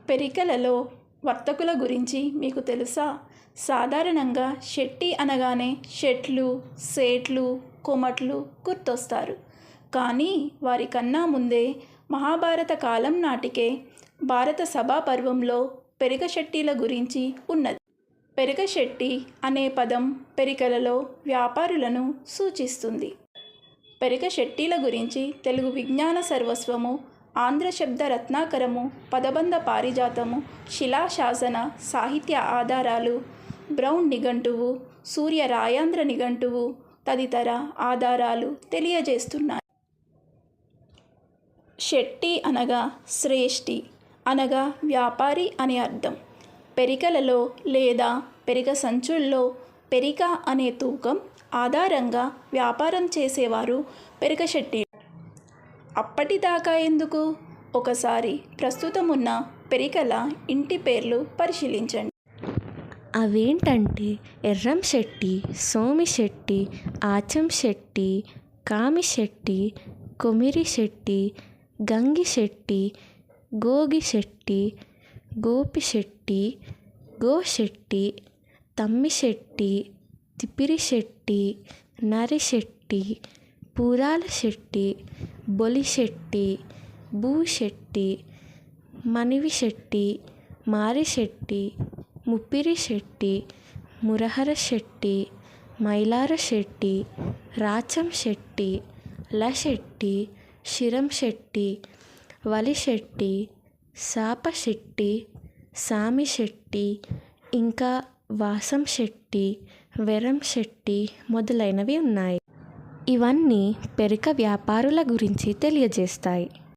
పెరికలలో వర్తకుల గురించి మీకు తెలుసా? సాధారణంగా శెట్టి అనగానే శెట్లు, సేట్లు, కొమట్లు గుర్తొస్తారు. కానీ వారికన్నా ముందే మహాభారత కాలం నాటికే భారత సభా పర్వంలో పెరిక శెట్టిల గురించి ఉన్నది. పెరిక శెట్టి అనే పదం పెరికలలో వ్యాపారులను సూచిస్తుంది. పెరిక శెట్టిల గురించి తెలుగు విజ్ఞాన సర్వస్వము, ఆంధ్ర శబ్ద రత్నాకరము, పదబంధ పారిజాతము, శిలాశాసన సాహిత్య ఆధారాలు, బ్రౌన్ నిఘంటువు, సూర్య రాయాంధ్ర నిఘంటువు తదితర ఆధారాలు తెలియజేస్తున్నాయి. శెట్టి అనగా శ్రేష్ఠి అనగా వ్యాపారి అని అర్థం. పెరికలలో లేదా పెరిక సంచుల్లో పెరిక అనే తూకం ఆధారంగా వ్యాపారం చేసేవారు పెరిక శెట్టి. అప్పటిదాకా ఎందుకు? ఒకసారి ప్రస్తుతం ఉన్న పెరికల ఇంటి పేర్లు పరిశీలించండి. అవేంటంటే ఎర్రం శెట్టి, సోమి శెట్టి, ఆచం శెట్టి, కామి శెట్టి, కొమిరి శెట్టి, గంగి శెట్టి, గోగి శెట్టి, గోపి శెట్టి, గోశెట్టి, తమ్మి శెట్టి, తిపిరి శెట్టి, నరి శెట్టి, పూరాల శెట్టి, బొలి శెట్టి, భూశెట్టి, మనివి శెట్టి, మారి శెట్టి, ముప్పిరి శెట్టి, మురహర శెట్టి, మైలార శెట్టి, రాచం శెట్టి, లశెట్టి, శిరం శెట్టి, వలి శెట్టి, సాప శెట్టి, సామి శెట్టి, ఇంకా వాసం శెట్టి, వెరం శెట్టి మొదలైనవి ఉన్నాయి. ఇవన్నీ పెరిక వ్యాపారుల గురించి తెలియజేస్తాయి.